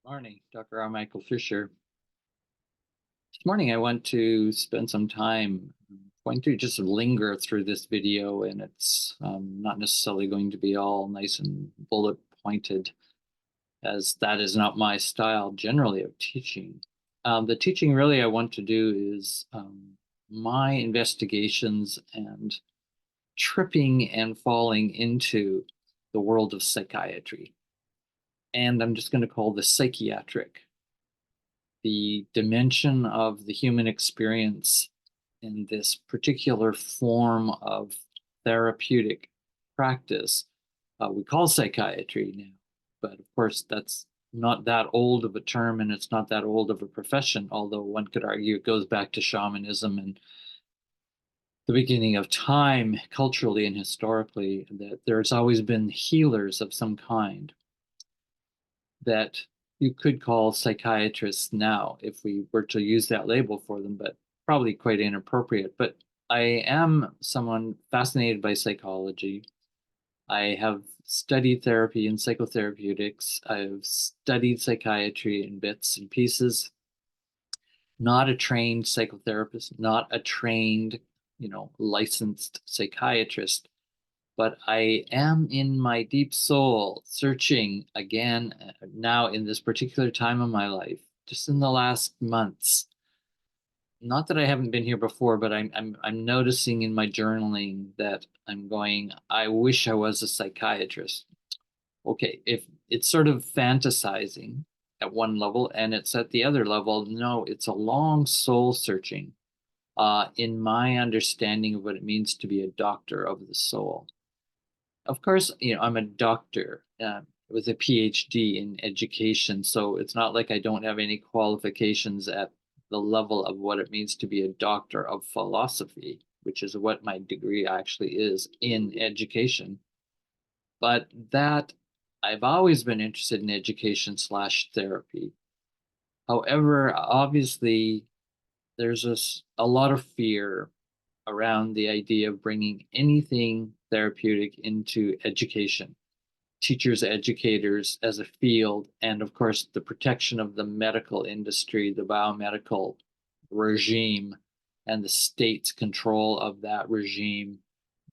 Morning, Dr. R. Michael Fisher. This morning, I want to spend some time going to just linger through this video, and it's not necessarily going to be all nice and bullet pointed, as that is not my style generally of teaching. The teaching really I want to do is my investigations and tripping and falling into the world of psychiatry. And I'm just going to call this psychiatric, the dimension of the human experience in this particular form of therapeutic practice we call psychiatry now. But of course, that's not that old of a term, and it's not that old of a profession, although one could argue it goes back to shamanism and the beginning of time, culturally and historically, that there's always been healers of some kind that you could call psychiatrists now if we were to use that label for them, but probably quite inappropriate. But I am someone fascinated by psychology. I have studied therapy and psychotherapeutics. I've studied psychiatry in bits and pieces. Not a trained psychotherapist, not a trained, licensed psychiatrist, but I am in my deep soul searching again now in this particular time of my life, just in the last months. Not that I haven't been here before, but I'm noticing in my journaling that I'm going, I wish I was a psychiatrist. Okay, if it's sort of fantasizing at one level and it's at the other level, no, it's a long soul searching in my understanding of what it means to be a doctor of the soul. Of course, I'm a doctor with a PhD in education, so it's not like I don't have any qualifications at the level of what it means to be a doctor of philosophy, which is what my degree actually is in education. But that I've always been interested in education slash therapy. However, obviously, there's a lot of fear around the idea of bringing anything therapeutic into education, teachers, educators as a field, and of course, the protection of the medical industry, the biomedical regime, and the state's control of that regime.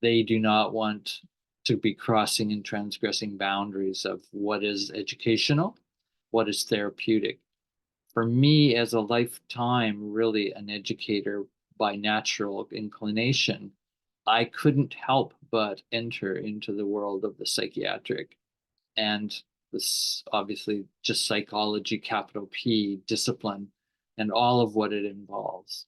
They do not want to be crossing and transgressing boundaries of what is educational, what is therapeutic. For me, as a lifetime, really an educator by natural inclination, I couldn't help but enter into the world of the psychiatric and this obviously just psychology, capital P, discipline, and all of what it involves.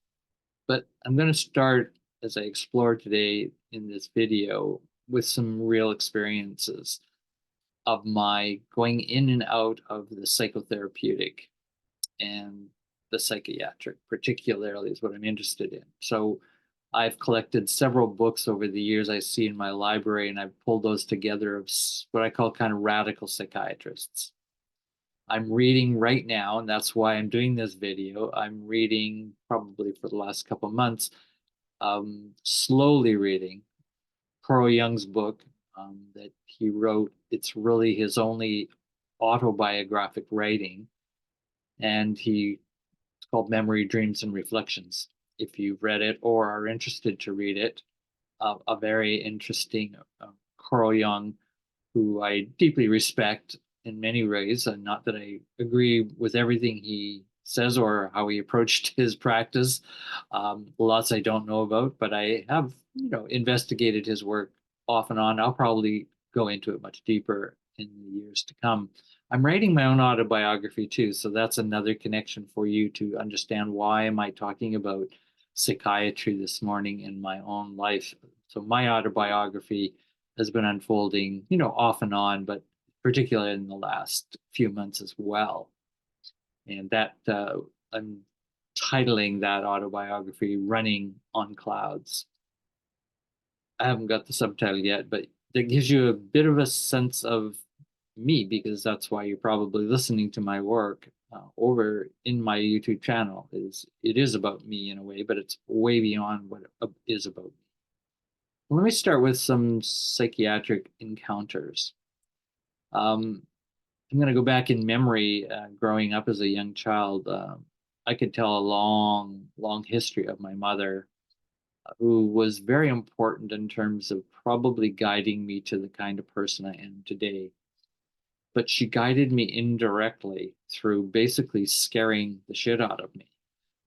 But I'm going to start, as I explore today in this video, with some real experiences of my going in and out of the psychotherapeutic and the psychiatric, particularly, is what I'm interested in. So I've collected several books over the years I see in my library, and I've pulled those together of what I call kind of radical psychiatrists. I'm reading right now, and that's why I'm doing this video. I'm reading probably for the last couple of months, slowly reading Carl Jung's book that he wrote. It's really his only autobiographic writing, and it's called Memory, Dreams, and Reflections. If you've read it or are interested to read it, a very interesting Carl Jung, who I deeply respect in many ways, and not that I agree with everything he says or how he approached his practice. Lots I don't know about, but I have, investigated his work off and on. I'll probably go into it much deeper in the years to come. I'm writing my own autobiography too, so that's another connection for you to understand why am I talking about psychiatry this morning in my own life. So my autobiography has been unfolding, off and on, but particularly in the last few months as well. And that I'm titling that autobiography Running on Clouds. I haven't got the subtitle yet, but that gives you a bit of a sense of me, because that's why you're probably listening to my work over in my YouTube channel. It is about me in a way, but it's way beyond what it is about me. Let me start with some psychiatric encounters. I'm going to go back in memory. Growing up as a young child, I could tell a long, long history of my mother, who was very important in terms of probably guiding me to the kind of person I am today. But she guided me indirectly through basically scaring the shit out of me,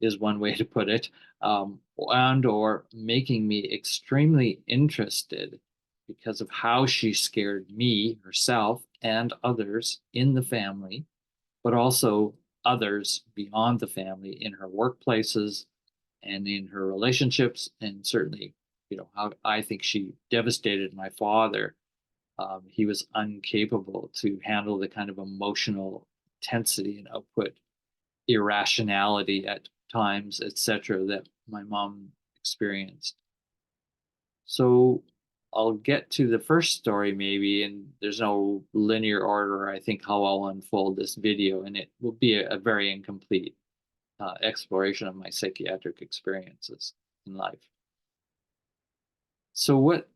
is one way to put it, and or making me extremely interested because of how she scared me herself and others in the family, but also others beyond the family in her workplaces and in her relationships, and certainly, how I think she devastated my father. He was incapable to handle the kind of emotional intensity and output, irrationality at times, etc., that my mom experienced. So I'll get to the first story maybe, and there's no linear order, I think, how I'll unfold this video, and it will be a very incomplete exploration of my psychiatric experiences in life. So what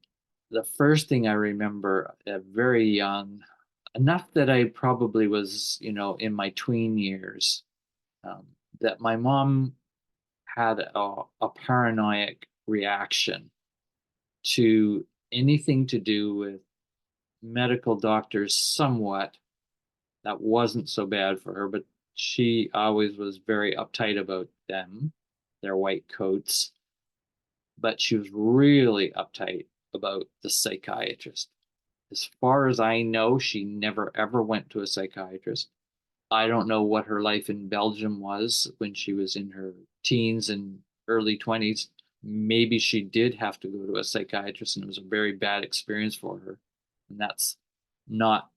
the first thing I remember very young, enough that I probably was, in my tween years, um, that my mom had a paranoid reaction to anything to do with medical doctors, somewhat that wasn't so bad for her, but she always was very uptight about them, their white coats. But she was really uptight about the psychiatrist. As far as I know, she never ever went to a psychiatrist. I don't know what her life in Belgium was when she was in her teens and early 20s. Maybe she did have to go to a psychiatrist and it was a very bad experience for her. And that's not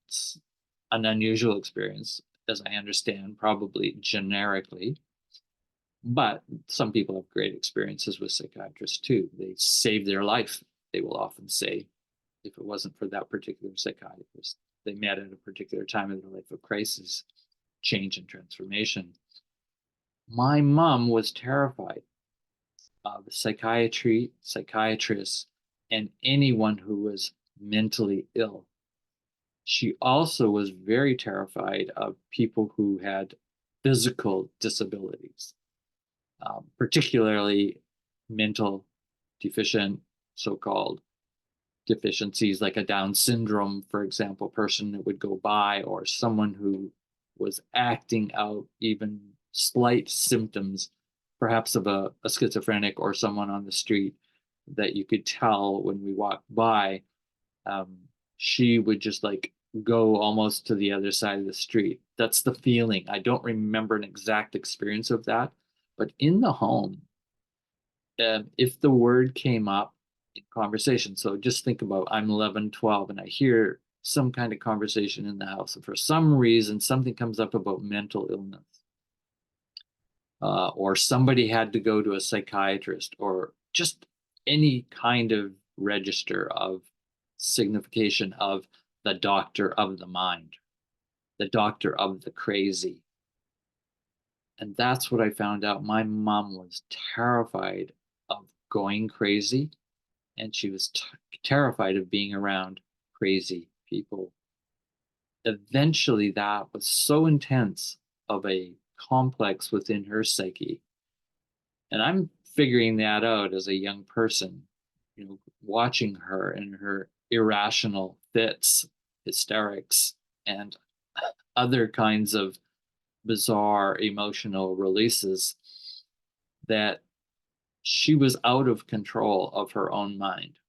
an unusual experience, as I understand, probably generically. But some people have great experiences with psychiatrists too. They saved their life, they will often say, if it wasn't for that particular psychiatrist. They met at a particular time in their life of crisis, change, and transformation. My mom was terrified of psychiatry, psychiatrists, and anyone who was mentally ill. She also was very terrified of people who had physical disabilities, particularly mental deficient, so-called deficiencies like a Down syndrome, for example, person that would go by, or someone who was acting out even slight symptoms, perhaps of a schizophrenic or someone on the street that you could tell when we walked by. Um, she would just like go almost to the other side of the street. That's the feeling. I don't remember an exact experience of that, but in the home, if the word came up in conversation, so just think about I'm 11, 12, and I hear some kind of conversation in the house, and for some reason, something comes up about mental illness, or somebody had to go to a psychiatrist, or just any kind of register of signification of the doctor of the mind, the doctor of the crazy. And that's what I found out. My mom was terrified of going crazy, and she was terrified of being around crazy people. Eventually, that was so intense of a complex within her psyche. And I'm figuring that out as a young person, watching her and her irrational fits, hysterics, and other kinds of bizarre emotional releases, that she was out of control of her own mind,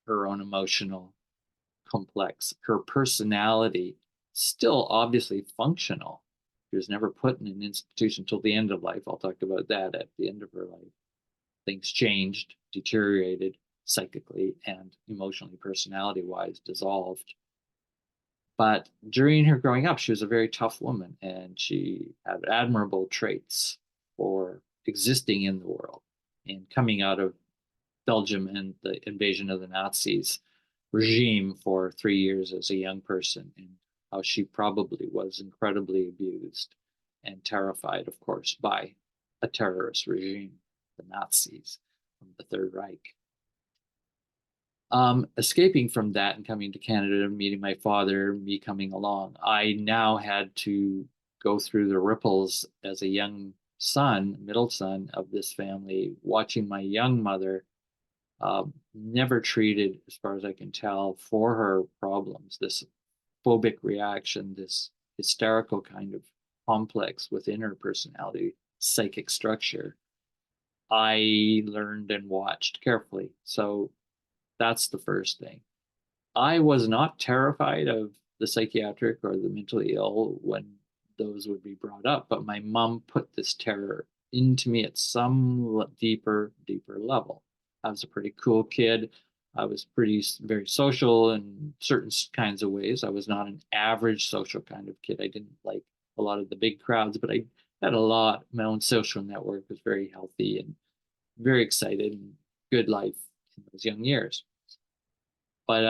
her own emotional complex, her personality still obviously functional. She was never put in an institution till the end of life. I'll talk about that at the end of her life. Things changed, deteriorated psychically and emotionally, personality wise, dissolved. But during her growing up, she was a very tough woman, and she had admirable traits for existing in the world and coming out of Belgium and the invasion of the Nazis regime for 3 years as a young person, and how she probably was incredibly abused and terrified, of course, by a terrorist regime, the Nazis from the Third Reich. Escaping from that and coming to Canada and meeting my father, me coming along, I now had to go through the ripples as a young son, middle son of this family, watching my young mother, never treated, as far as I can tell, for her problems, this phobic reaction, this hysterical kind of complex within her personality, psychic structure. I learned and watched carefully. So that's the first thing. I was not terrified of the psychiatric or the mentally ill when those would be brought up, but my mom put this terror into me at some deeper level. I was a pretty cool kid. I was very social in certain kinds of ways. I was not an average social kind of kid. I didn't like a lot of the big crowds, but I had a lot. My own social network was very healthy and very excited and good life in those young years. But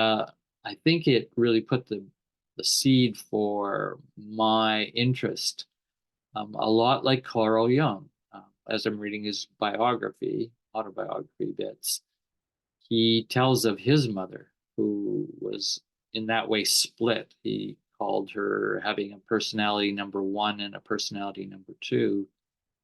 I think it really put the seed for my interest. A lot like Carl Jung, as I'm reading his autobiography bits, he tells of his mother, who was in that way split. He called her having a personality number one and a personality number two,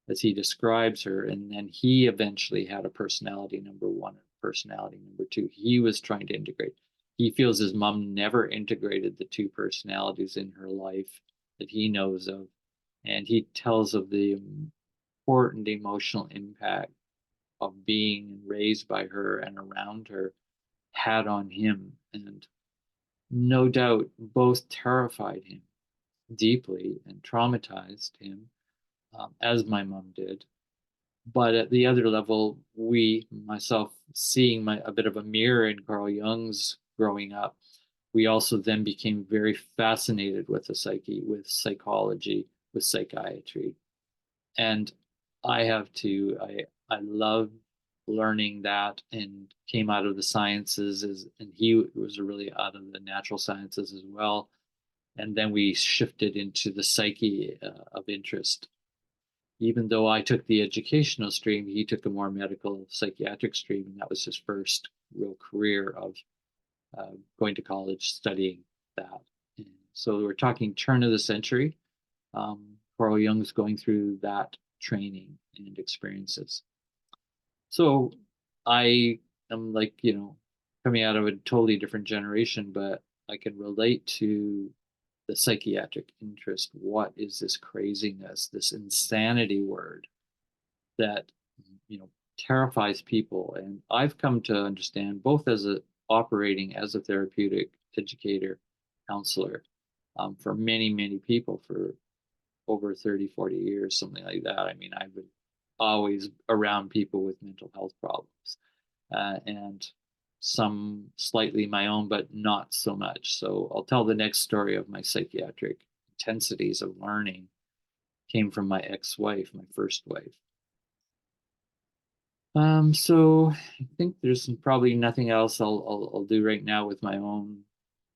as he describes her. And then he eventually had a personality number one and personality number two. He was trying to integrate. He feels his mom never integrated the two personalities in her life that he knows of. And he tells of the important emotional impact of being raised by her and around her had on him. And no doubt both terrified him deeply and traumatized him, as my mom did. But at the other level, myself, seeing a bit of a mirror in Carl Jung's growing up, we also then became very fascinated with the psyche, with psychology, with psychiatry. And I love learning that, and came out of the sciences, and he was really out of the natural sciences as well. And then we shifted into the psyche of interest. Even though I took the educational stream, he took a more medical psychiatric stream, and that was his first real career of going to college, studying that. And so we're talking turn of the century. Carl Jung's going through that training and experiences. So I am like, coming out of a totally different generation, but I can relate to the psychiatric interest. What is this craziness, this insanity word that you know terrifies people? And I've come to understand, both as operating as a therapeutic educator, counselor, for many people for over 30, 40 years, something like that. I mean, I've been always around people with mental health problems, and some slightly my own, but not so much. So I'll tell the next story of my psychiatric intensities of learning came from my ex-wife, my first wife. So I think there's probably nothing else I'll do right now with my own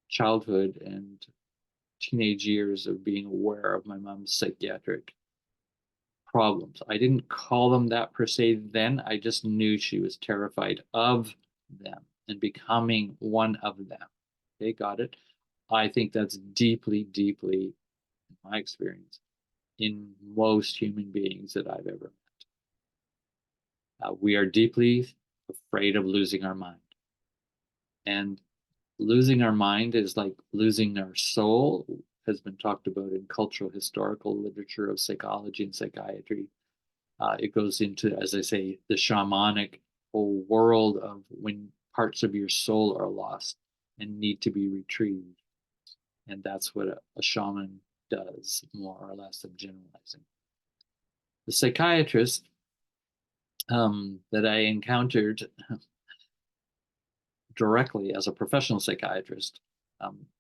childhood and teenage years of being aware of my mom's psychiatric problems. I didn't call them that per se then. I just knew she was terrified of them and becoming one of them. Okay, got it. I think that's deeply, in my experience, in most human beings that I've ever met. We are deeply afraid of losing our mind. And losing our mind is like losing our soul, has been talked about in cultural historical literature of psychology and psychiatry. It goes into, as I say, the shamanic whole world of when parts of your soul are lost and need to be retrieved. And that's what a shaman does, more or less. I'm generalizing. The psychiatrist that I encountered directly as a professional psychiatrist,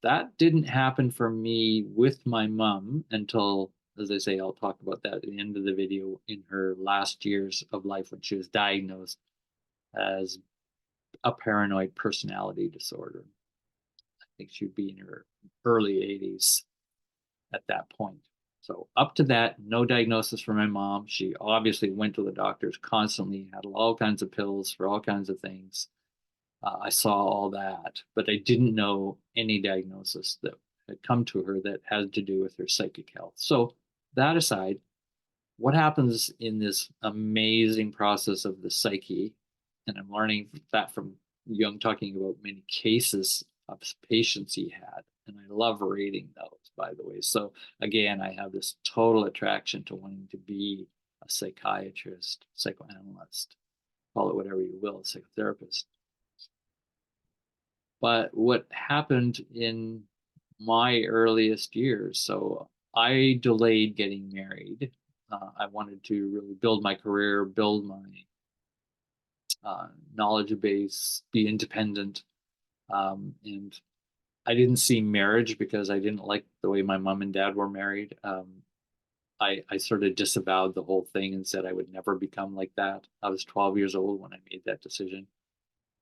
that didn't happen for me with my mom until, as I say, I'll talk about that at the end of the video, in her last years of life when she was diagnosed as a paranoid personality disorder. I think she'd be in her early 80s at that point. So up to that, no diagnosis for my mom. She obviously went to the doctors constantly, had all kinds of pills for all kinds of things. I saw all that, but I didn't know any diagnosis that had come to her that had to do with her psychic health. So, that aside, what happens in this amazing process of the psyche, and I'm learning that from Jung, talking about many cases of patients he had, and I love reading those, by the way. So again, I have this total attraction to wanting to be a psychiatrist, psychoanalyst, call it whatever you will, psychotherapist. But what happened in my earliest years, so I delayed getting married. I wanted to really build my career, build my knowledge base, be independent. And I didn't see marriage because I didn't like the way my mom and dad were married. I sort of disavowed the whole thing and said I would never become like that. I was 12 years old when I made that decision.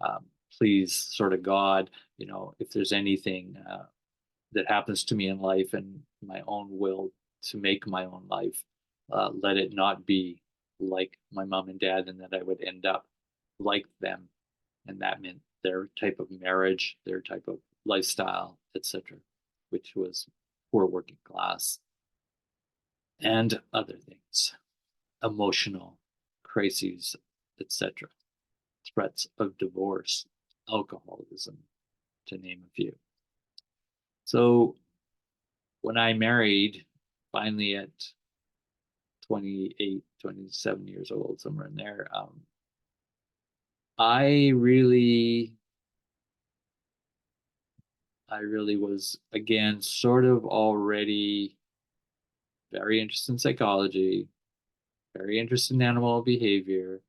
Um, Please, sort of God, if there's anything that happens to me in life and my own will to make my own life, let it not be like my mom and dad, and that I would end up like them. And that meant their type of marriage, their type of lifestyle, etc., which was poor working class and other things, emotional crises, etc., threats of divorce, alcoholism, to name a few. So when I married, finally at 28, 27 years old, somewhere in there, I really, was, again, sort of already very interested in psychology, very interested in animal behavior,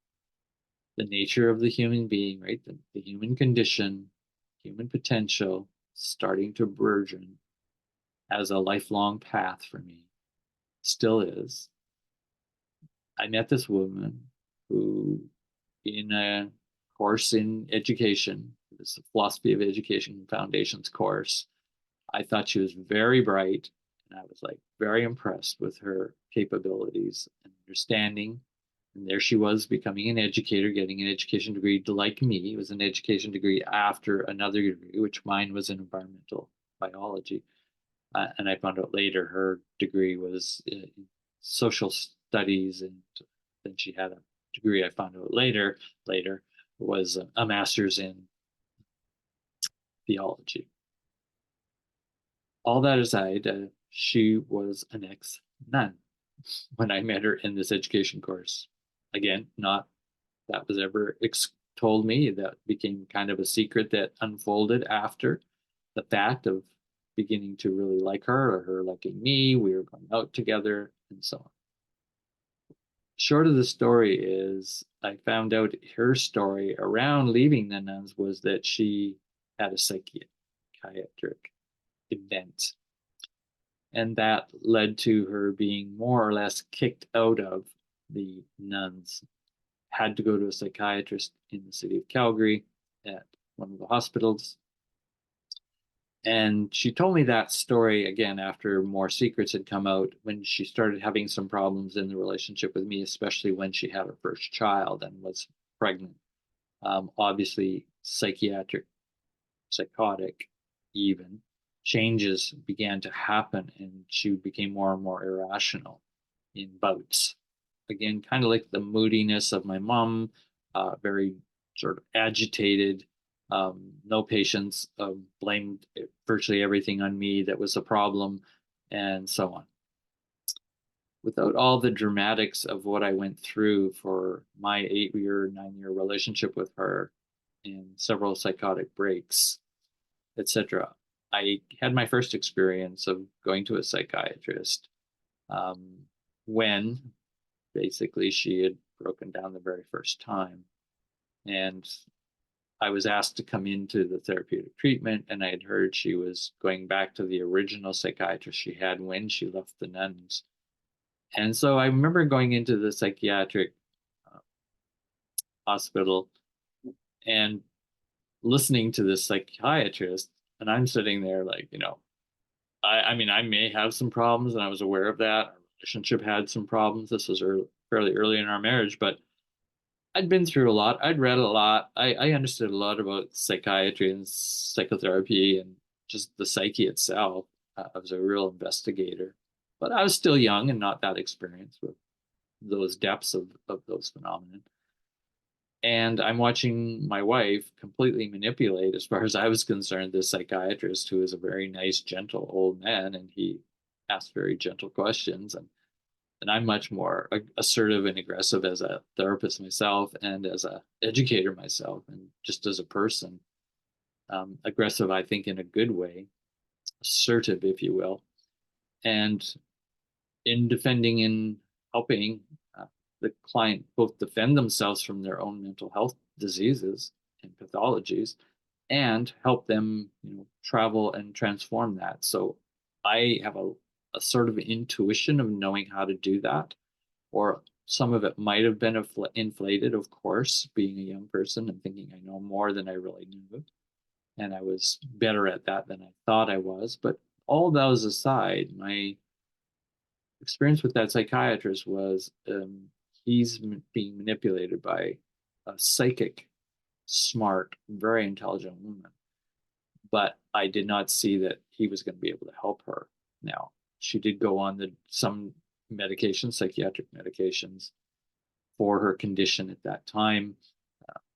the nature of the human being, right? The human condition, human potential starting to burgeon as a lifelong path for me, still is. I met this woman who, in a course in education, this philosophy of education foundations course, I thought she was very bright, and I was like very impressed with her capabilities and understanding. And there she was, becoming an educator, getting an education degree like me. It was an education degree after another degree, which mine was in environmental biology. And I found out later her degree was in social studies, and then she had a degree I found out later was a master's in theology. All that aside, she was an ex-nun when I met her in this education course. Again, not that was ever told me. That became kind of a secret that unfolded after the fact of beginning to really like her, or her liking me. We were going out together and so on. Short of the story is, I found out her story around leaving the nuns was that she had a psychiatric event. And that led to her being more or less kicked out of the nuns, had to go to a psychiatrist in the city of Calgary at one of the hospitals. And she told me that story again after more secrets had come out, when she started having some problems in the relationship with me, especially when she had her first child and was pregnant. Obviously, psychotic, even changes began to happen, and she became more and more irrational in bouts. Again, kind of like the moodiness of my mom, very sort of agitated, no patience, blamed virtually everything on me that was a problem, and so on. Without all the dramatics of what I went through for my 8-year, 9-year relationship with her, and several psychotic breaks, etc., I had my first experience of going to a psychiatrist when basically she had broken down the very first time. And I was asked to come into the therapeutic treatment, and I had heard she was going back to the original psychiatrist she had when she left the nuns. And so I remember going into the psychiatric hospital and listening to this psychiatrist, and I'm sitting there like, I mean, I may have some problems, and I was aware of that. Our relationship had some problems. This was fairly early in our marriage, but I'd been through a lot. I'd read a lot. I understood a lot about psychiatry and psychotherapy and just the psyche itself. I was a real investigator, but I was still young and not that experienced with those depths of those phenomena. And I'm watching my wife completely manipulate, as far as I was concerned, this psychiatrist who is a very nice, gentle old man, and he asked very gentle questions. And I'm much more assertive and aggressive as a therapist myself, and as a educator myself, and just as a person. Aggressive, I think, in a good way, assertive, if you will, and in defending and helping the client both defend themselves from their own mental health diseases and pathologies, and help them, travel and transform that. So I have a sort of intuition of knowing how to do that, or some of it might have been inflated, of course, being a young person and thinking I know more than I really knew, and I was better at that than I thought I was. But all those aside, my experience with that psychiatrist was, he's being manipulated by a psychic, smart, very intelligent woman. But I did not see that he was going to be able to help her. Now, she did go on some medications, psychiatric medications, for her condition at that time.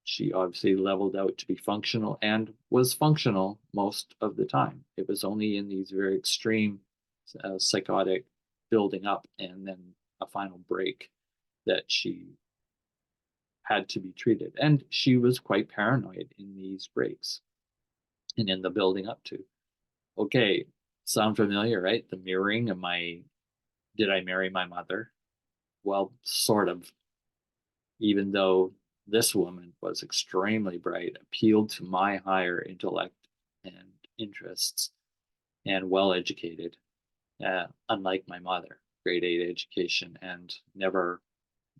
She obviously leveled out to be functional and was functional most of the time. It was only in these very extreme psychotic building up and then a final break that she had to be treated. And she was quite paranoid in these breaks and in the building up to. Okay, sound familiar, right? The mirroring of did I marry my mother? Well, sort of, even though this woman was extremely bright, appealed to my higher intellect and interests, and well educated, unlike my mother, grade 8 education, and never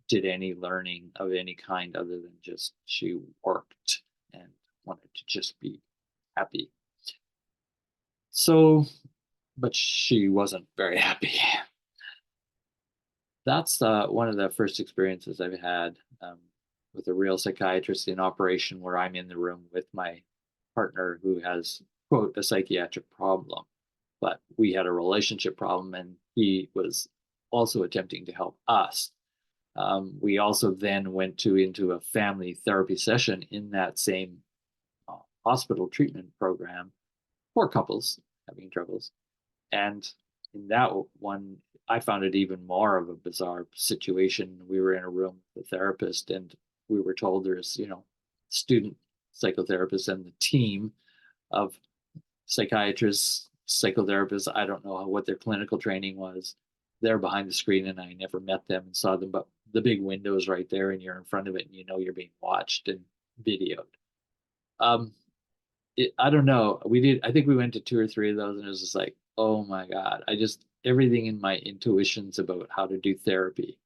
did any learning of any kind other than just she worked and wanted to just be happy. So, but she wasn't very happy. That's one of the first experiences I've had, with a real psychiatrist in operation, where I'm in the room with my partner who has, quote, a psychiatric problem. But we had a relationship problem, and he was also attempting to help us. We also then went into a family therapy session in that same hospital treatment program for couples having troubles. And in that one, I found it even more of a bizarre situation. We were in a room with a therapist, and we were told there's, student psychotherapists and the team of psychiatrists, psychotherapists. I don't know what their clinical training was. They're behind the screen, and I never met them and saw them, but the big window is right there, and you're in front of it, and you're being watched and videoed. I don't know. I think we went to two or three of those, and it was just like, oh my God, everything in my intuitions about how to do therapy,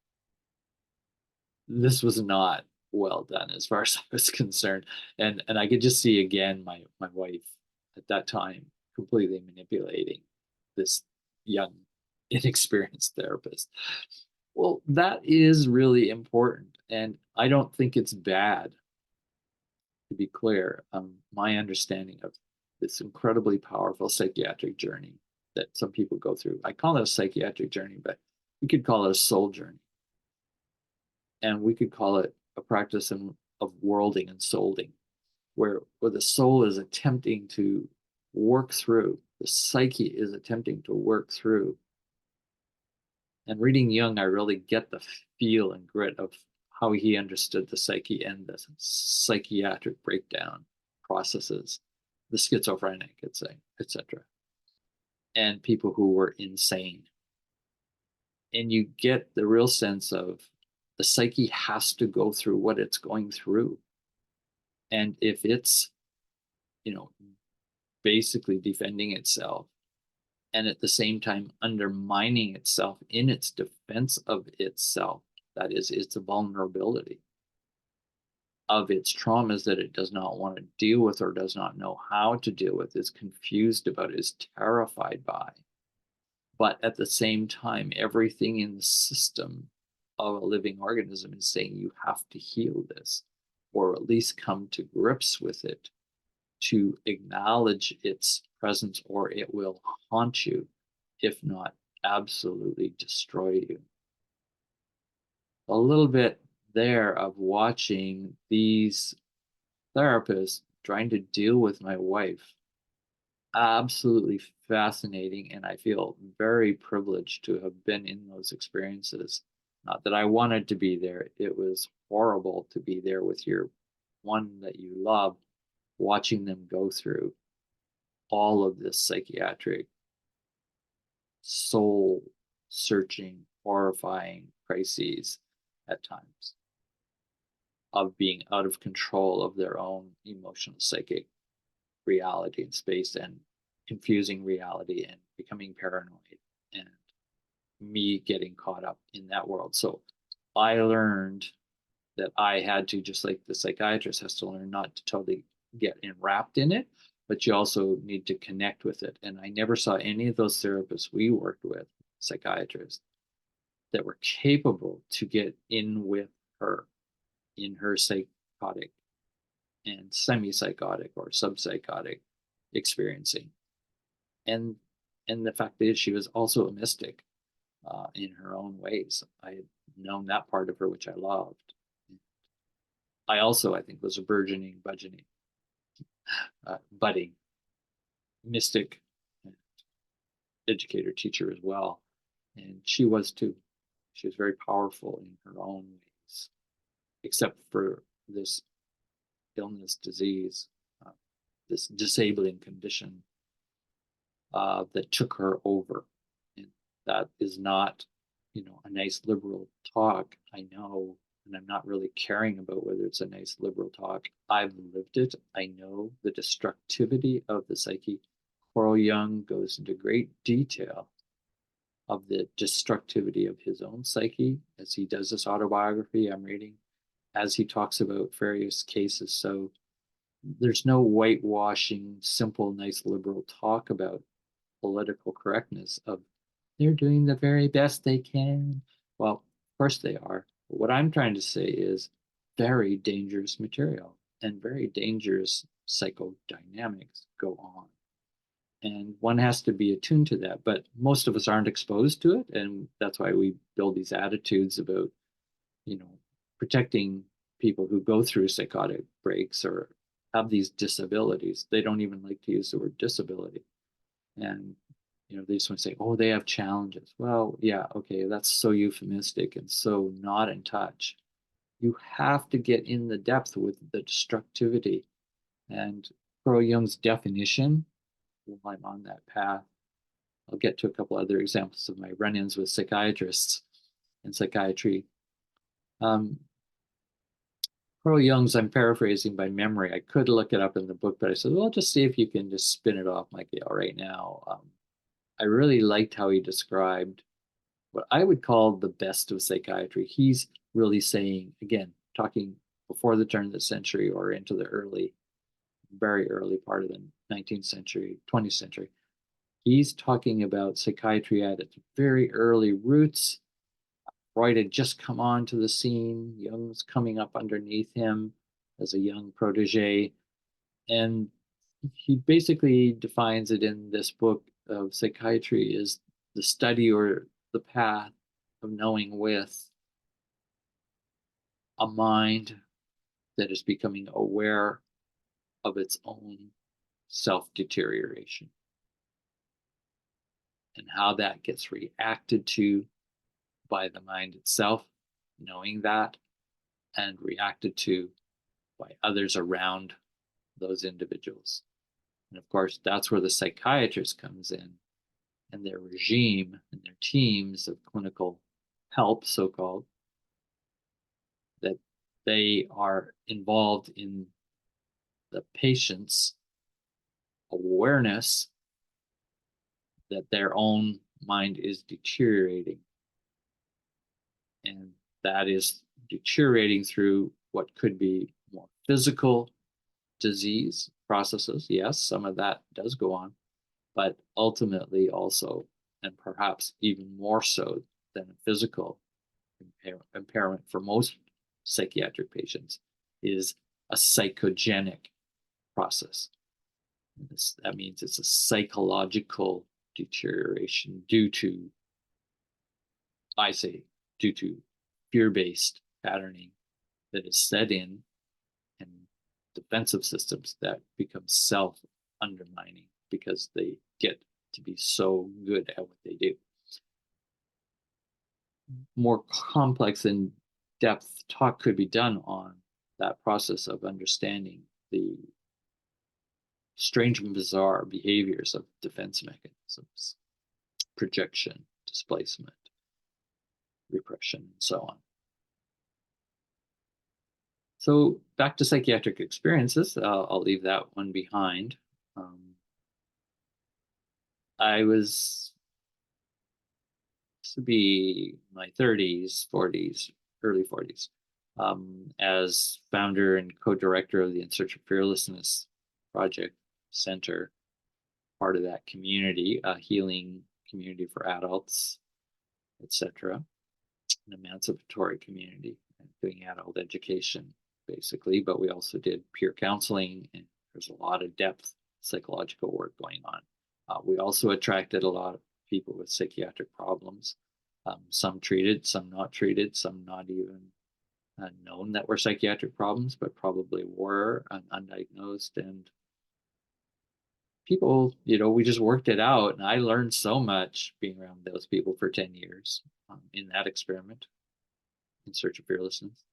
this was not well done as far as I was concerned. And I could just see again my wife at that time completely manipulating this young, inexperienced therapist. Well, that is really important. And I don't think it's bad, to be clear. My understanding of this incredibly powerful psychiatric journey that some people go through. I call it a psychiatric journey, but we could call it a soul journey. And we could call it a practice of worlding and souling, where the soul is attempting to work through, the psyche is attempting to work through. And reading Jung, I really get the feel and grit of how he understood the psyche and the psychiatric breakdown processes, the schizophrenic, etc., and people who were insane. And you get the real sense of the psyche has to go through what it's going through. And if it's, basically defending itself, and at the same time undermining itself in its defense of itself, that is, its vulnerability, of its traumas that it does not want to deal with or does not know how to deal with, is confused about, is terrified by. But at the same time, everything in the system of a living organism is saying you have to heal this, or at least come to grips with it, to acknowledge its presence, or it will haunt you, if not absolutely destroy you. A little bit there of watching these therapists trying to deal with my wife. Absolutely fascinating, and I feel very privileged to have been in those experiences. Not that I wanted to be there, it was horrible to be there with your one that you love, watching them go through all of this psychiatric, soul searching, horrifying crises at times of being out of control of their own emotional, psychic reality and space, and confusing reality and becoming paranoid, and me getting caught up in that world. So I learned that I had to, just like the psychiatrist has to learn, not to totally get enwrapped in it, but you also need to connect with it. And I never saw any of those therapists we worked with, psychiatrists, that were capable to get in with her in her psychotic and semi-psychotic or subpsychotic experiencing. And the fact is, she was also a mystic in her own ways. I had known that part of her, which I loved. I also, I think, was a burgeoning, budding mystic, educator, teacher as well. And she was too. She was very powerful in her own ways, except for this illness, disease, uh, this disabling condition that took her over. And that is not, a nice liberal talk. I know, and I'm not really caring about whether it's a nice liberal talk. I've lived it. I know the destructivity of the psyche. Carl Jung goes into great detail of the destructivity of his own psyche as he does this autobiography I'm reading, as he talks about various cases. So there's no whitewashing, simple, nice liberal talk about political correctness of they're doing the very best they can. Well, of course they are. But what I'm trying to say is very dangerous material and very dangerous psychodynamics go on. And one has to be attuned to that. But most of us aren't exposed to it. And that's why we build these attitudes about, you know, protecting people who go through psychotic breaks or have these disabilities. They don't even like to use the word disability. And they just want to say, oh, they have challenges. Well, yeah, okay, that's so euphemistic and so not in touch. You have to get in the depth with the destructivity. And Carl Jung's definition, while I'm on that path, I'll get to a couple other examples of my run-ins with psychiatrists and psychiatry. Carl Jung's, I'm paraphrasing by memory. I could look it up in the book, but I said, well, just see if you can just spin it off, Michael, right now. I really liked how he described what I would call the best of psychiatry. He's really saying, again, talking before the turn of the century or into the very early part of the 19th century, 20th century. He's talking about psychiatry at its very early roots. Freud had just come onto the scene. Jung was coming up underneath him as a young protege. And he basically defines it in this book of psychiatry as the study or the path of knowing with a mind that is becoming aware of its own self-deterioration and how that gets reacted to by the mind itself, knowing that, and reacted to by others around those individuals. And of course, that's where the psychiatrist comes in and their regime and their teams of clinical help, so-called, that they are involved in the patient's awareness that their own mind is deteriorating. And that is deteriorating through what could be more physical disease processes. Yes, some of that does go on, but ultimately also, and perhaps even more so than physical, impairment for most psychiatric patients is a psychogenic process. That means it's a psychological deterioration I say, due to fear-based patterning that is set in, and defensive systems that become self-undermining because they get to be so good at what they do. More complex and depth talk could be done on that process of understanding the strange and bizarre behaviors of defense mechanisms, projection, displacement, repression, and so on. So back to psychiatric experiences, I'll leave that one behind. I was to be my 30s, 40s, early 40s, as founder and co-director of the In Search of Fearlessness Project Center, part of that community, a healing community for adults, etc., an emancipatory community, doing adult education, basically, but we also did peer counseling, and there's a lot of depth psychological work going on. We also attracted a lot of people with psychiatric problems, some treated, some not treated, some not even known that were psychiatric problems, but probably were undiagnosed. And people, we just worked it out. And I learned so much being around those people for 10 years in that experiment, In Search of Fearlessness.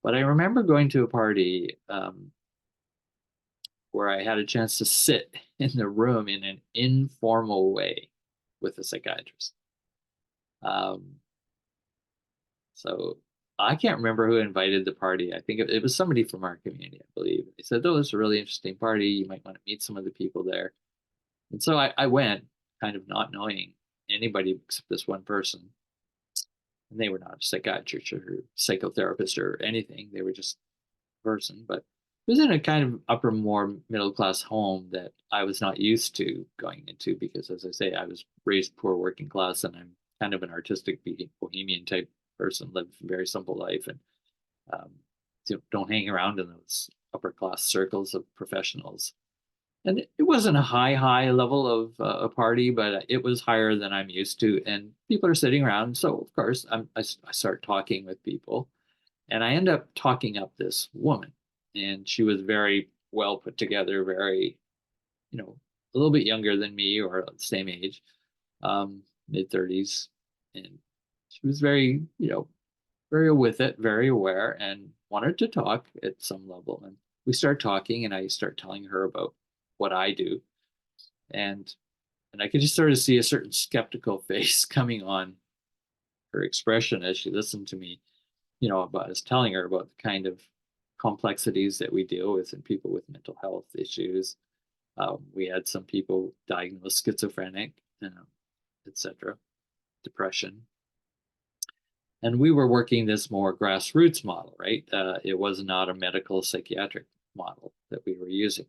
But I remember going to a party where I had a chance to sit in the room in an informal way with a psychiatrist. So I can't remember who invited the party. I think it was somebody from our community, I believe. They said, "Oh, it's a really interesting party. You might want to meet some of the people there." And so I went, kind of not knowing anybody except this one person. And they were not a psychiatrist or psychotherapist or anything. They were just a person. But it was in a kind of upper, more middle class home that I was not used to going into because, as I say, I was raised poor working class, and I'm kind of an artistic bohemian type person, live a very simple life, and don't hang around in those upper class circles of professionals. And it wasn't a high level of a party, but it was higher than I'm used to. And people are sitting around. So, of course, I start talking with people. And I end up talking up this woman. And she was very well put together, very, a little bit younger than me or the same age, mid 30s. And she was very, very with it, very aware, and wanted to talk at some level. And we start talking, and I start telling her about what I do, and I could just sort of see a certain skeptical face coming on her expression as she listened to me, about us telling her about the kind of complexities that we deal with in people with mental health issues. We had some people diagnosed schizophrenic, etc., depression. And we were working this more grassroots model, right? It was not a medical psychiatric model that we were using.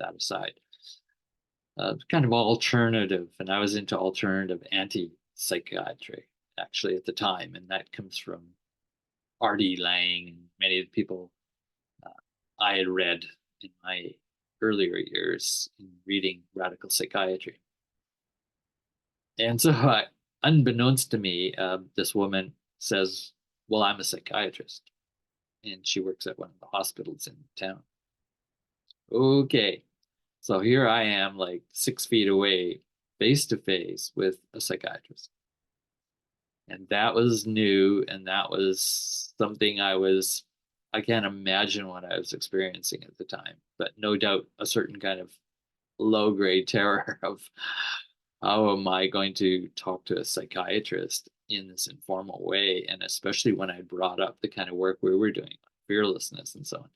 That aside, kind of alternative, and I was into alternative anti-psychiatry actually at the time, and that comes from R.D. Laing and many of the people I had read in my earlier years in reading radical psychiatry. And so, unbeknownst to me, this woman says, "Well, I'm a psychiatrist," and she works at one of the hospitals in town. Okay, so here I am, like 6 feet away, face to face with a psychiatrist. And that was new, and that was something I can't imagine what I was experiencing at the time, but no doubt a certain kind of low grade terror of how am I going to talk to a psychiatrist in this informal way? And especially when I brought up the kind of work we were doing, fearlessness and so on,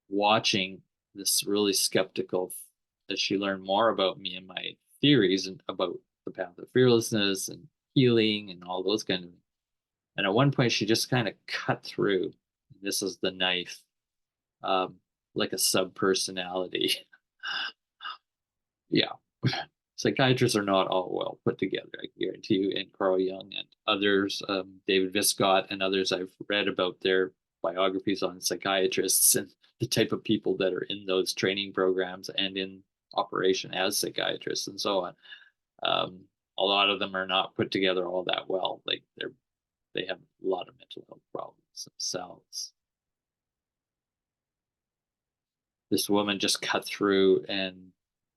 watching this really skeptical, as she learned more about me and my theories and about the path of fearlessness and healing and all those kind of things. And at one point, she just kind of cut through. This is the knife, like a subpersonality. Yeah. psychiatrists are not all well put together, I guarantee you. And Carl Jung and others, David Viscott and others, I've read about their biographies on psychiatrists and the type of people that are in those training programs and in operation as psychiatrists and so on. A lot of them are not put together all that well. Like they have a lot of mental health problems themselves. This woman just cut through and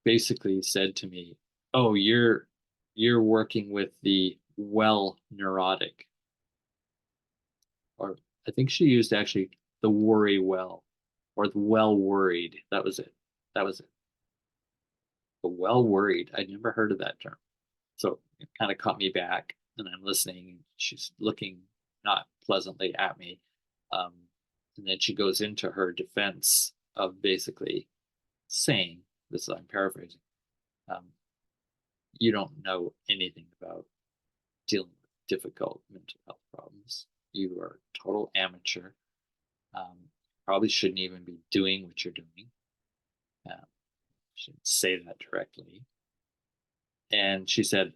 basically said to me, "Oh, you're working with the well neurotic," or I think she used actually the worry well, or the well worried. That was it. That was it. The well worried. I'd never heard of that term. So it kind of caught me back, and I'm listening. She's looking not pleasantly at me. Um, and then she goes into her defense of basically saying, this I'm paraphrasing, um, you don't know anything about dealing with difficult mental health problems. You are a total amateur. Probably shouldn't even be doing what you're doing. Shouldn't say that directly. And she said,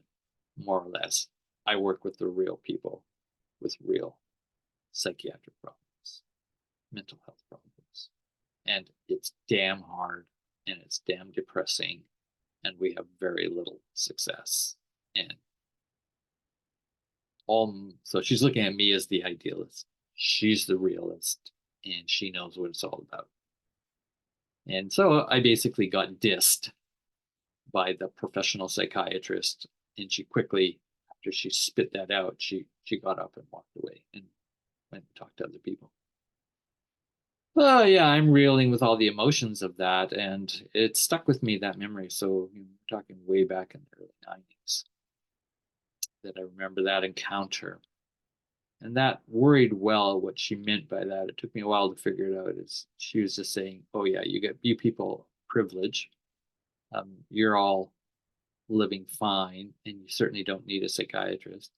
more or less, I work with the real people with real psychiatric problems, mental health problems. And it's damn hard and it's damn depressing. And we have very little success. And so she's looking at me as the idealist. She's the realist and she knows what it's all about. And so I basically got dissed by the professional psychiatrist, and she quickly, after she spit that out, she got up and walked away and went and talked to other people. Oh yeah, I'm reeling with all the emotions of that, and it stuck with me, that memory. So we're talking way back in the early 90s that I remember that encounter. And that worried well what she meant by that. It took me a while to figure it out. Is she was just saying, "Oh yeah, you people privilege. You're all living fine, and you certainly don't need a psychiatrist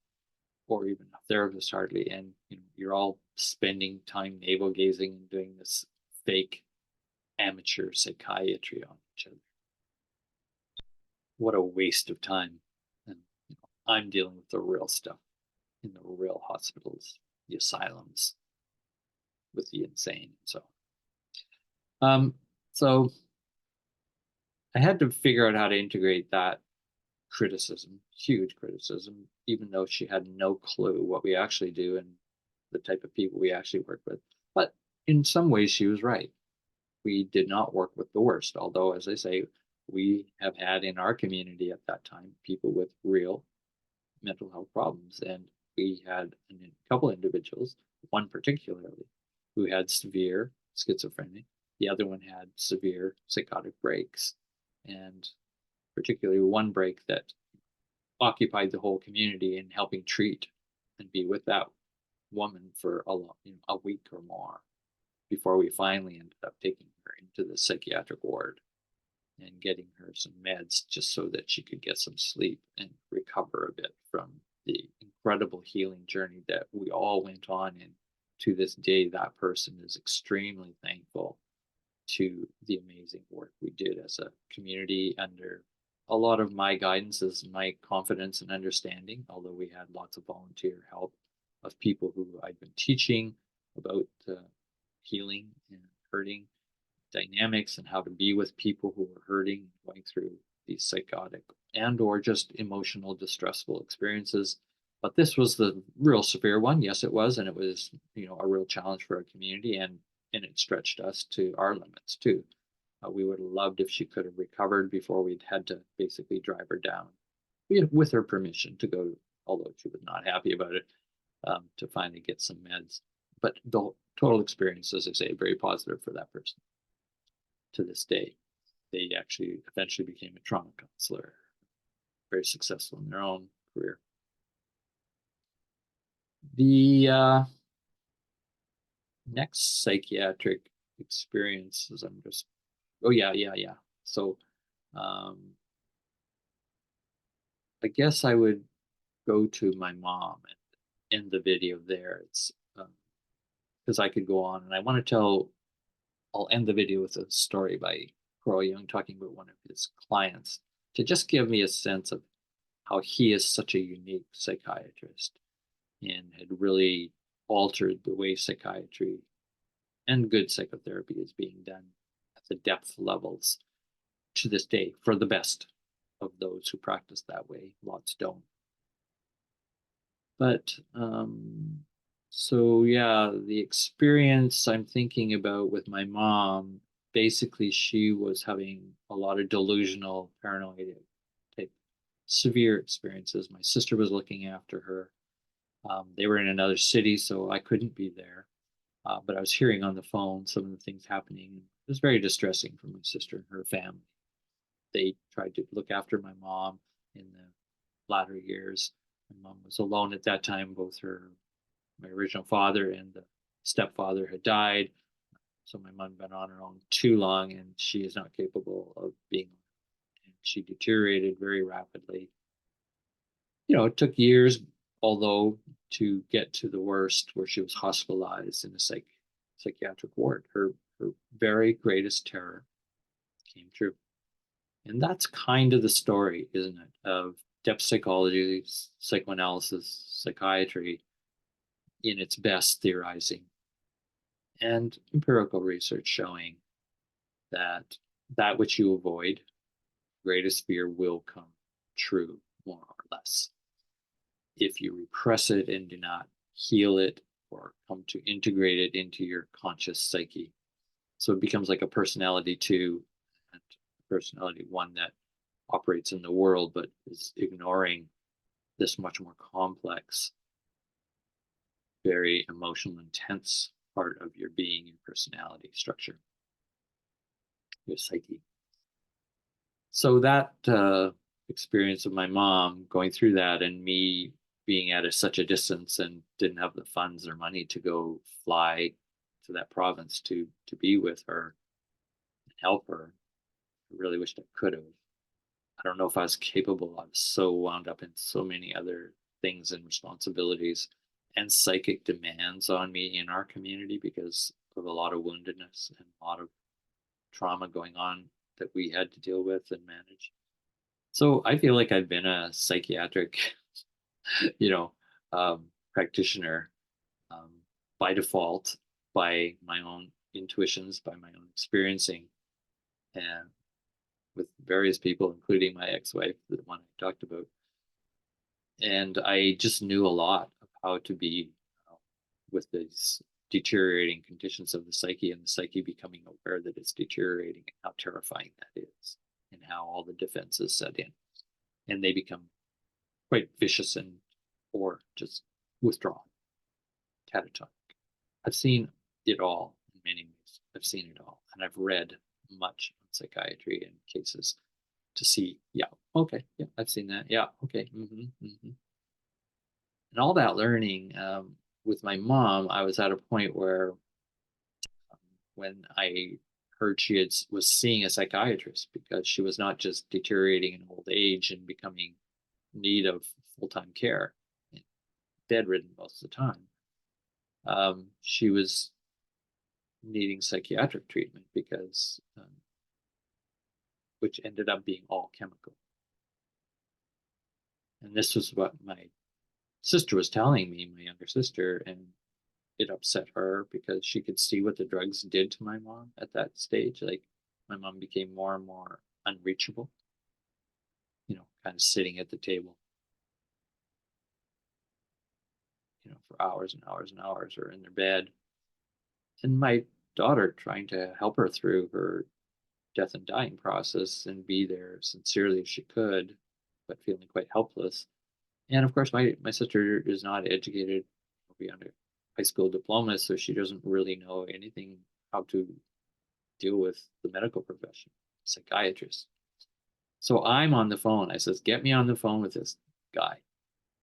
or even a therapist hardly. And you're all spending time navel gazing and doing this fake amateur psychiatry on each other. What a waste of time." And I'm dealing with the real stuff in the real hospitals, the asylums, with the insane. So I had to figure out how to integrate that criticism, huge criticism, even though she had no clue what we actually do and the type of people we actually work with. But in some ways, she was right. We did not work with the worst, although, as I say, we have had in our community at that time people with real mental health problems. And we had a couple individuals, one particularly, who had severe schizophrenia. The other one had severe psychotic breaks, and particularly one break that occupied the whole community in helping treat and be with that woman for a week or more before we finally ended up taking her into the psychiatric ward and getting her some meds just so that she could get some sleep and recover a bit from the incredible healing journey that we all went on. And to this day, that person is extremely thankful to the amazing work we did as a community under a lot of my guidance, as my confidence and understanding, although we had lots of volunteer help of people who I'd been teaching about healing and hurting dynamics and how to be with people who are hurting, going through these psychotic and or just emotional distressful experiences. But this was the real severe one. Yes, it was. And it was, a real challenge for our community, and it stretched us to our limits too. We would have loved if she could have recovered before we'd had to basically drive her down, with her permission to go, although she was not happy about it, to finally get some meds. But the total experience, as I say, very positive for that person. To this day, they actually eventually became a trauma counselor, very successful in their own career. The next psychiatric experiences, oh yeah. So I guess I would go to my mom and end the video there. It's because I could go on, and I want to tell. I'll end the video with a story by Carl Jung talking about one of his clients to just give me a sense of how he is such a unique psychiatrist and had really altered the way psychiatry and good psychotherapy is being done at the depth levels to this day for the best of those who practice that way. Lots don't. But so yeah, the experience I'm thinking about with my mom, basically she was having a lot of delusional, paranoid type severe experiences. My sister was looking after her. They were in another city, so I couldn't be there. But I was hearing on the phone some of the things happening. It was very distressing for my sister and her family. They tried to look after my mom in the latter years. My mom was alone at that time. Both my original father and the stepfather had died. So my mom had been on her own too long, and she is not capable of being. And she deteriorated very rapidly. It took years, although, to get to the worst, where she was hospitalized in a psychiatric ward. Her very greatest terror came true. And that's kind of the story, isn't it, of depth psychology, psychoanalysis, psychiatry in its best theorizing, and empirical research showing that that which you avoid, greatest fear will come true, more or less. If you repress it and do not heal it or come to integrate it into your conscious psyche. So it becomes like a personality 2 and personality 1 that operates in the world but is ignoring this much more complex, very emotional, intense part of your being, your personality structure, your psyche. So that experience of my mom going through that, and me being at such a distance and didn't have the funds or money to go fly to that province to be with her and help her. I really wished I could have. I don't know if I was capable. I was so wound up in so many other things and responsibilities and psychic demands on me in our community because of a lot of woundedness and a lot of trauma going on that we had to deal with and manage. So I feel like I've been a psychiatric, you know, practitioner um, by default, by my own intuitions, by my own experiencing, and with various people, including my ex-wife, the one I talked about. And I just knew a lot of how to be with these deteriorating conditions of the psyche, and the psyche becoming aware that it's deteriorating and how terrifying that is, and how all the defenses set in. And they become quite vicious and or just withdrawn, catatonic. I've seen it all in many ways. I've seen it all. And I've read much on psychiatry and cases to see, yeah, okay, yeah, I've seen that. Yeah, okay. And all that learning with my mom, I was at a point where when I heard was seeing a psychiatrist because she was not just deteriorating in old age and becoming in need of full-time care, bedridden most of the time. She was needing psychiatric treatment because, which ended up being all chemical. And this was what my sister was telling me, my younger sister, and it upset her because she could see what the drugs did to my mom at that stage. Like my mom became more and more unreachable, kind of sitting at the table, for hours and hours and hours or in their bed. And my daughter trying to help her through her death and dying process and be there sincerely as she could, but feeling quite helpless. And of course, my sister is not educated beyond a high school diploma, so she doesn't really know anything how to deal with the medical profession, psychiatrist. So I'm on the phone. I says, get me on the phone with this guy.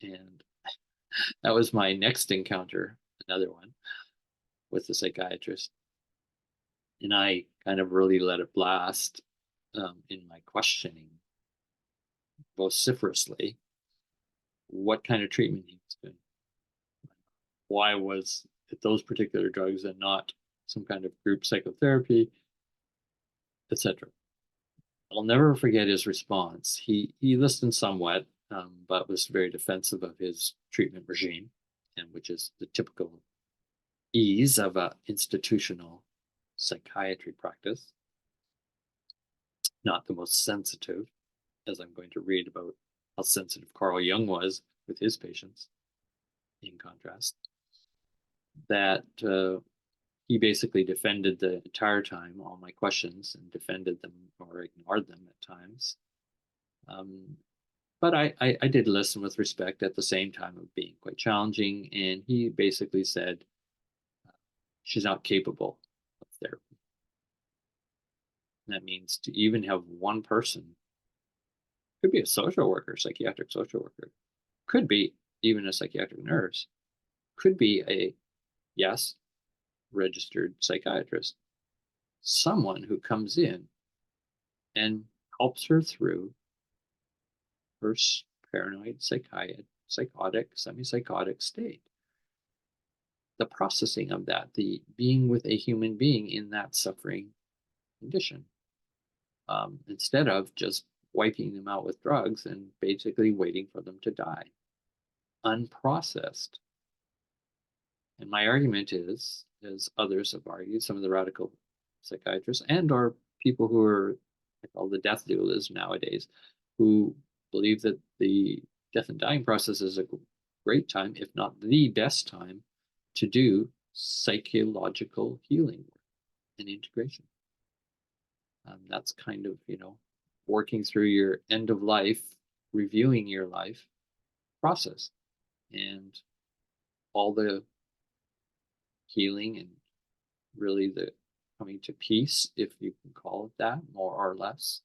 And that was my next encounter, another one with the psychiatrist. And I kind of really let it blast in my questioning vociferously what kind of treatment he was doing. Why was it those particular drugs and not some kind of group psychotherapy, etc. I'll never forget his response. He listened somewhat, but was very defensive of his treatment regime, and which is the typical ease of a institutional psychiatry practice, not the most sensitive, as I'm going to read about how sensitive Carl Jung was with his patients, in contrast. That he basically defended the entire time all my questions and defended them or ignored them at times. Um, but I did listen with respect at the same time of being quite challenging. And he basically said, she's not capable of therapy. And that means to even have one person, could be a social worker, psychiatric social worker, could be even a psychiatric nurse, could be a, yes, registered psychiatrist, someone who comes in and helps her through her paranoid, psychotic, semi-psychotic state. The processing of that, the being with a human being in that suffering condition, instead of just wiping them out with drugs and basically waiting for them to die, unprocessed. And my argument is, as others have argued, some of the radical psychiatrists and or people who are, I call the death doulas nowadays, who believe that the death and dying process is a great time, if not the best time, to do psychological healing and integration. That's kind of, working through your end of life, reviewing your life process and all the healing and really the coming to peace, if you can call it that, more or less,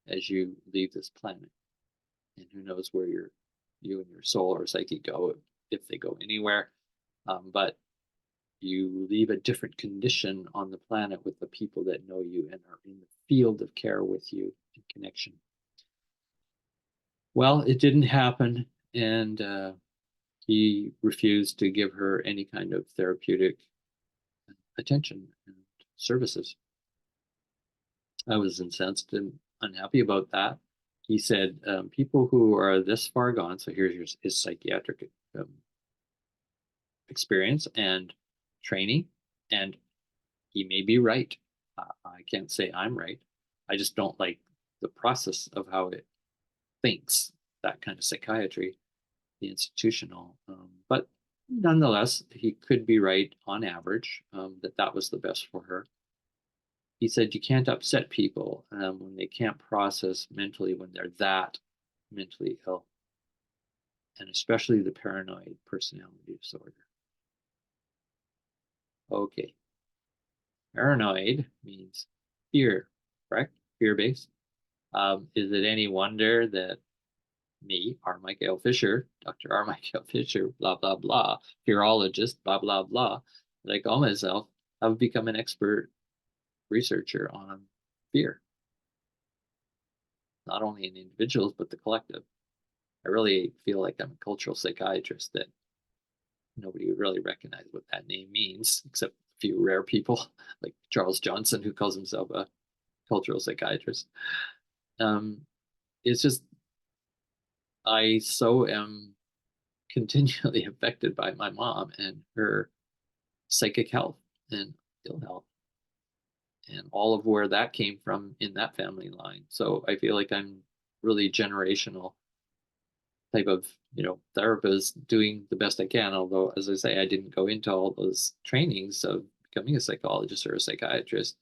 as you leave this planet. And who knows where you and your soul or psyche go, if they go anywhere. But you leave a different condition on the planet with the people that know you and are in the field of care with you in connection. Well, it didn't happen, and he refused to give her any kind of therapeutic attention and services. I was incensed and unhappy about that. He said, people who are this far gone, so here's his psychiatric experience and training, and he may be right. I can't say I'm right. I just don't like the process of how it thinks, that kind of psychiatry, the institutional. But nonetheless, he could be right on average, that was the best for her. He said you can't upset people when they can't process mentally when they're that mentally ill, and especially the paranoid personality disorder. Okay, paranoid means fear, correct? Fear based. Is it any wonder that me, R. Michael Fisher, Dr. R. Michael Fisher, blah, blah, blah, fearologist, blah, blah, blah, that I call myself, I've become an expert researcher on fear, not only in individuals, but the collective. I really feel like I'm a cultural psychiatrist that nobody would really recognize what that name means, except a few rare people like Charles Johnson, who calls himself a cultural psychiatrist. It's just, I so am continually affected by my mom and her psychic health and ill health and all of where that came from in that family line. So I feel like I'm really generational type of, therapist doing the best I can. Although, as I say, I didn't go into all those trainings of becoming a psychologist or a psychiatrist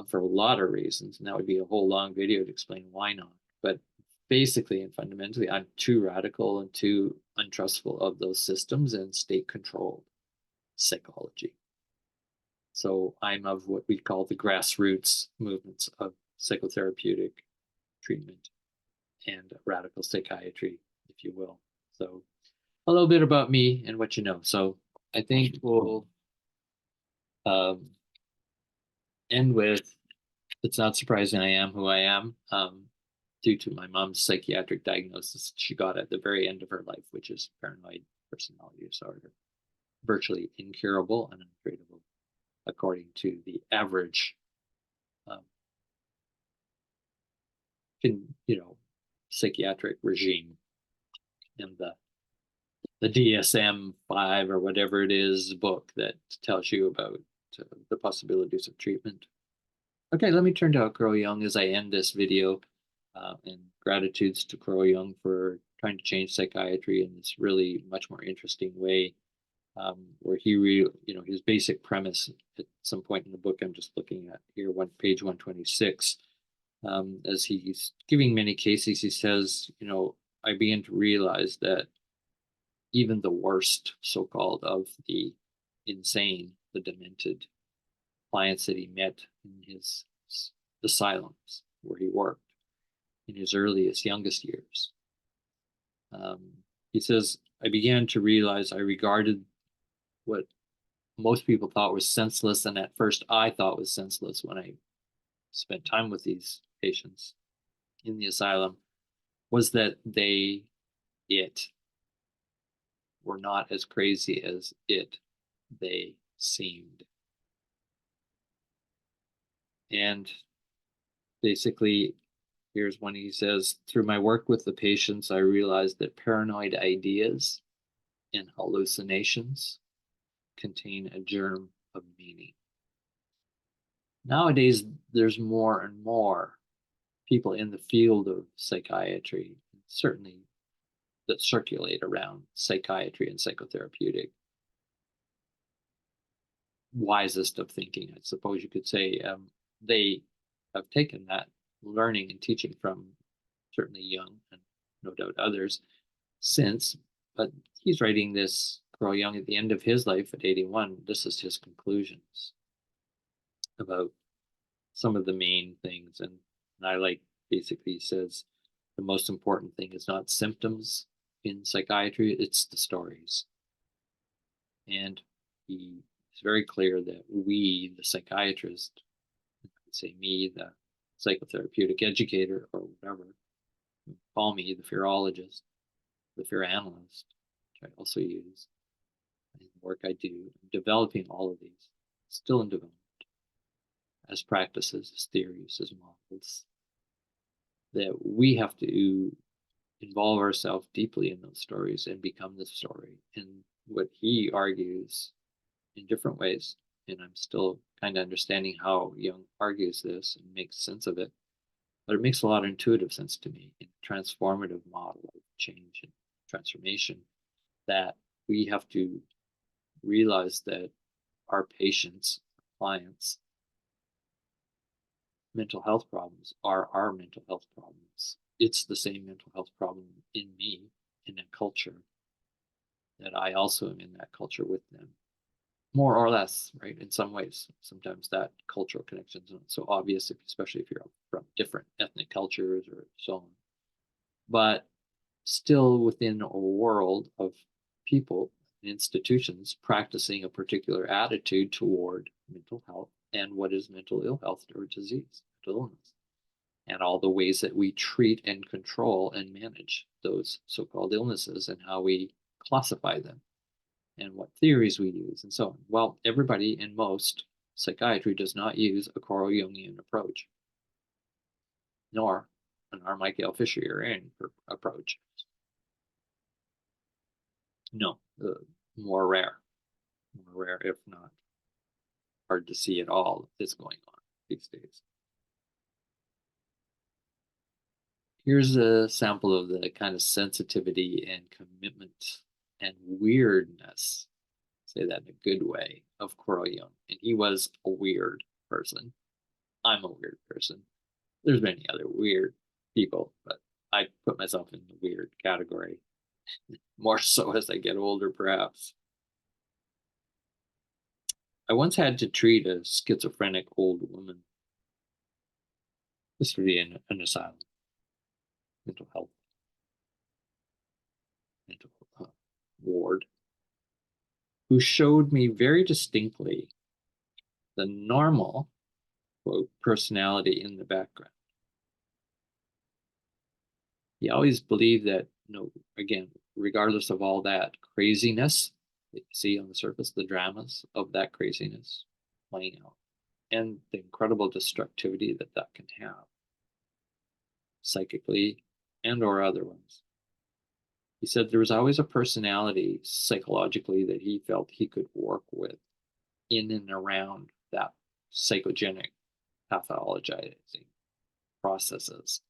for a lot of reasons. And that would be a whole long video to explain why not. But basically and fundamentally, I'm too radical and too untrustful of those systems and state controlled psychology. So I'm of what we call the grassroots movements of psychotherapeutic treatment and radical psychiatry, if you will. So a little bit about me and what you know. So I think we'll end with, it's not surprising I am who I am, due to my mom's psychiatric diagnosis she got at the very end of her life, which is paranoid personality disorder, virtually incurable and untreatable, according to the average psychiatric regime and the DSM-5 or whatever it is book that tells you about the possibilities of treatment. Okay, let me turn to Carl Jung as I end this video, and gratitudes to Carl Jung for trying to change psychiatry in this really much more interesting way, where his basic premise at some point in the book I'm just looking at here, page 126, as he's giving many cases, he says, I began to realize that even the worst, so-called, of the insane, the demented clients that he met in his asylums where he worked in his earliest, youngest years. He says, I began to realize I regarded what most people thought was senseless, and at first I thought was senseless when I spent time with these patients in the asylum, was that they were not as crazy as they seemed. And basically, here's when he says, through my work with the patients, I realized that paranoid ideas and hallucinations contain a germ of meaning. Nowadays, there's more and more people in the field of psychiatry, certainly that circulate around psychiatry and psychotherapeutic wisest of thinking, I suppose you could say. They have taken that learning and teaching from certainly Jung and no doubt others since, but he's writing this, Carl Jung, at the end of his life at 81. This is his conclusions about some of the main things. And I basically says, the most important thing is not symptoms in psychiatry, it's the stories. And he is very clear that we, the psychiatrist, I would say me, the psychotherapeutic educator, or whatever, call me the fearologist, the fear analyst, which I also use in the work I do, developing all of these, still in development, as practices, as theories, as models, that we have to involve ourselves deeply in those stories and become the story. And what he argues in different ways, and I'm still kind of understanding how Jung argues this and makes sense of it, but it makes a lot of intuitive sense to me in a transformative model of change and transformation, that we have to realize that our patients, clients, mental health problems are our mental health problems. It's the same mental health problem in me, in a culture, that I also am in that culture with them, more or less, right? In some ways, sometimes that cultural connection is not so obvious, especially if you're from different ethnic cultures or so on. But still within a world of people, institutions practicing a particular attitude toward mental health and what is mental ill health or disease, mental illness, and all the ways that we treat and control and manage those so-called illnesses and how we classify them and what theories we use and so on. Well, everybody in most psychiatry does not use a Carl Jungian approach, nor an R. Michael Fisherian approach. No, more rare, if not hard to see at all, is going on these days. Here's a sample of the kind of sensitivity and commitment and weirdness, say that in a good way, of Carl Jung. And he was a weird person. I'm a weird person. There's many other weird people, but I put myself in the weird category, more so as I get older, perhaps. I once had to treat a schizophrenic old woman. This would be in an asylum, mental health ward, who showed me very distinctly the normal, quote, personality in the background. He always believed that, again, regardless of all that craziness that you see on the surface, the dramas of that craziness playing out, and the incredible destructivity that can have, psychically and or otherwise. He said there was always a personality psychologically that he felt he could work with in and around that psychogenic pathologizing processes.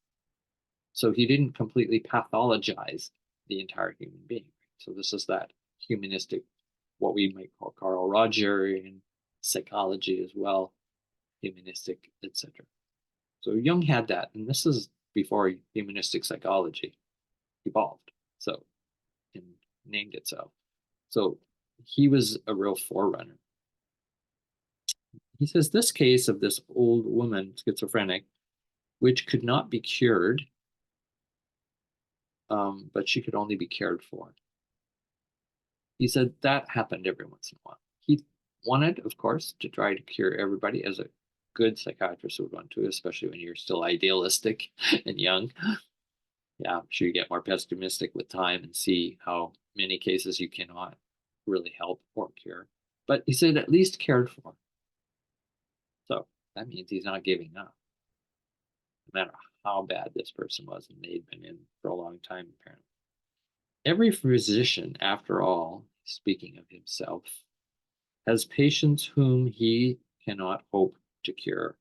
So he didn't completely pathologize the entire human being. So this is that humanistic, what we might call Carl Rogerian psychology as well, humanistic, etc. So Jung had that, and this is before humanistic psychology evolved, so and named itself. So he was a real forerunner. He says this case of this old woman, schizophrenic, which could not be cured, but she could only be cared for. He said that happened every once in a while. He wanted, of course, to try to cure everybody, as a good psychiatrist would want to, especially when you're still idealistic and young. Yeah, I'm sure you get more pessimistic with time and see how many cases you cannot really help or cure. But he said at least cared for. So that means he's not giving up, no matter how bad this person was, and they'd been in for a long time, apparently. Every physician, after all, speaking of himself, has patients whom he cannot hope to cure,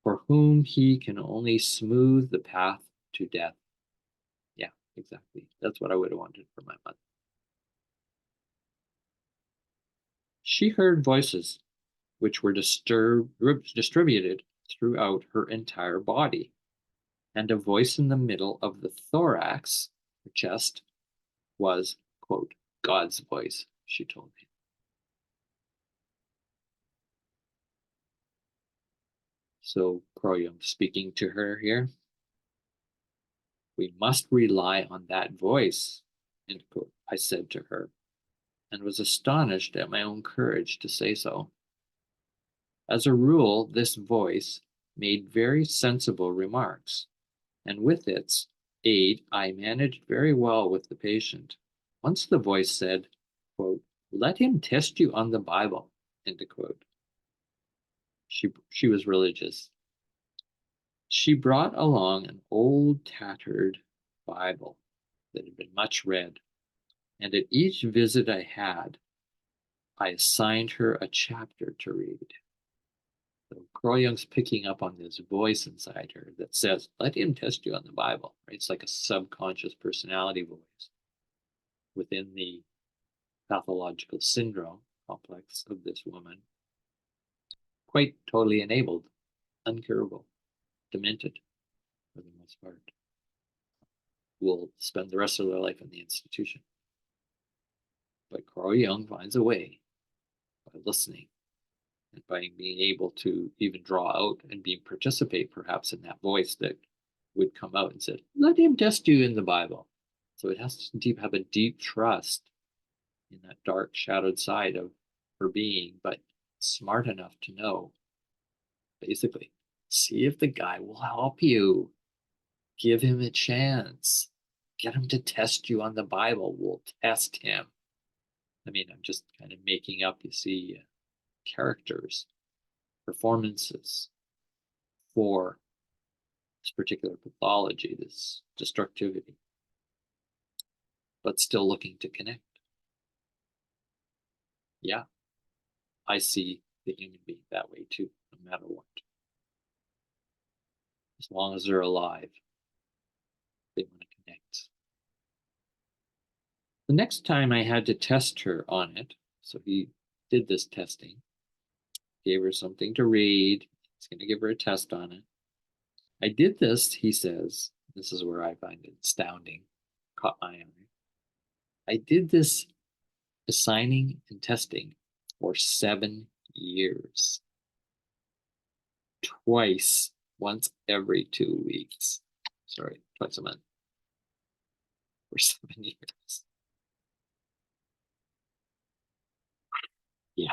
for whom he can only smooth the path to death. Yeah, exactly. That's what I would have wanted for my mother. She heard voices which were distributed throughout her entire body, and a voice in the middle of the thorax, her chest, was, quote, God's voice, she told me. So Kroyum speaking to her here. We must rely on that voice, end quote, I said to her, and was astonished at my own courage to say so. As a rule, this voice made very sensible remarks, and with its aid I managed very well with the patient. Once the voice said, quote, let him test you on the Bible, end quote. She was religious. She brought along an old tattered Bible that had been much read, and at each visit I had, I assigned her a chapter to read. So Kroyung's picking up on this voice inside her that says, let him test you on the Bible. Right? It's like a subconscious personality voice within the pathological syndrome complex of this woman. Quite totally enabled, uncurable, demented for the most part. Will spend the rest of their life in the institution. But Carl Jung finds a way by listening and by being able to even draw out and participate perhaps in that voice that would come out and said, let him test you in the Bible. So it has to have a deep trust in that dark shadowed side of her being, but smart enough to know, basically, see if the guy will help you. Give him a chance. Get him to test you on the Bible. We'll test him. I mean, I'm just kind of making up, you see, characters, performances for this particular pathology, this destructivity, but still looking to connect. Yeah, I see the human being that way too, no matter what. As long as they're alive, they want to connect. The next time I had to test her on it, so he did this testing, gave her something to read, he's going to give her a test on it. I did this, he says, this is where I find it astounding, caught my eye. I did this assigning and testing for 7 years. Twice, once every 2 weeks. Sorry, twice a month. For 7 years. Yeah.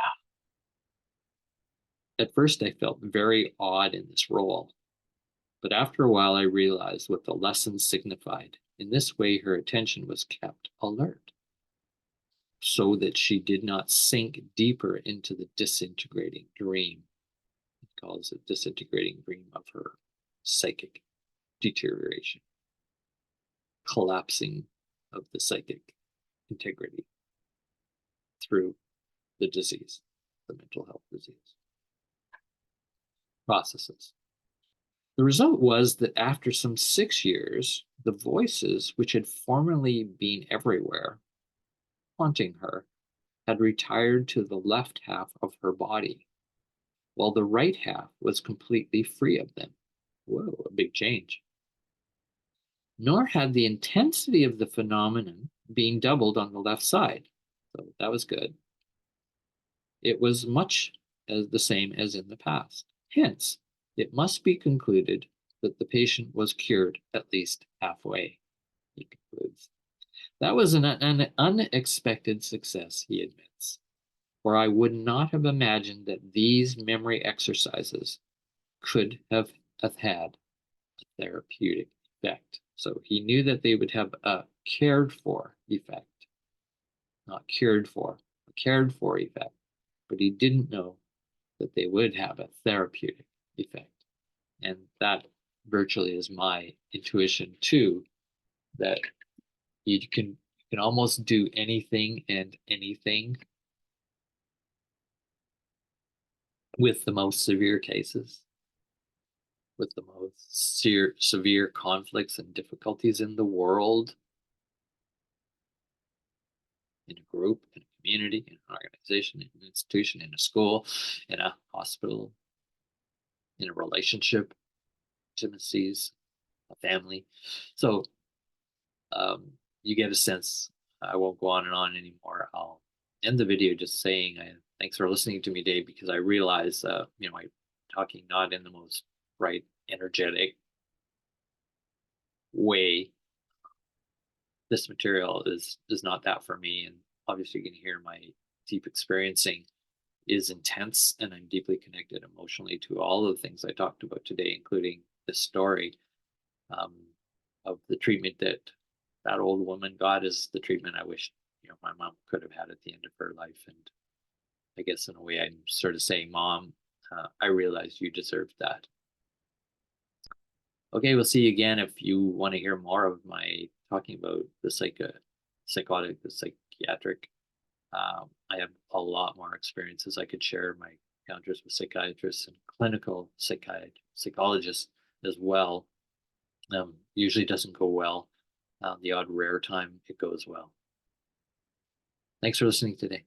At first, I felt very odd in this role, but after a while, I realized what the lesson signified. In this way, her attention was kept alert, so that she did not sink deeper into the disintegrating dream. He calls it disintegrating dream of her psychic deterioration, collapsing of the psychic integrity through the disease, the mental health disease processes. The result was that after some 6 years, the voices, which had formerly been everywhere, haunting her, had retired to the left half of her body, while the right half was completely free of them. Whoa, a big change. Nor had the intensity of the phenomenon been doubled on the left side. So that was good. It was much as the same as in the past. Hence, it must be concluded that the patient was cured at least halfway, he concludes. That was an unexpected success, he admits, for I would not have imagined that these memory exercises could have had a therapeutic effect. So he knew that they would have a cared for effect, not cured for, a cared for effect, but he didn't know that they would have a therapeutic effect. And that virtually is my intuition too, that you can almost do anything and anything with the most severe cases, with the most severe conflicts and difficulties in the world, in a group, in a community, in an organization, in an institution, in a school, in a hospital, in a relationship, intimacies, a family. So you get a sense. I won't go on and on anymore. I'll end the video just saying thanks for listening to me, Dave, because I realize I'm talking not in the most bright, energetic way. This material is not that for me, and obviously you can hear my deep experiencing is intense, and I'm deeply connected emotionally to all of the things I talked about today, including this story of the treatment that old woman got is the treatment I wish my mom could have had at the end of her life. And I guess in a way I'm sort of saying, Mom, I realize you deserved that. Okay, we'll see you again. If you want to hear more of my talking about the psychotic, the psychiatric, I have a lot more experiences I could share. My encounters with psychiatrists and clinical psychologists as well. Usually doesn't go well. The odd rare time it goes well. Thanks for listening today.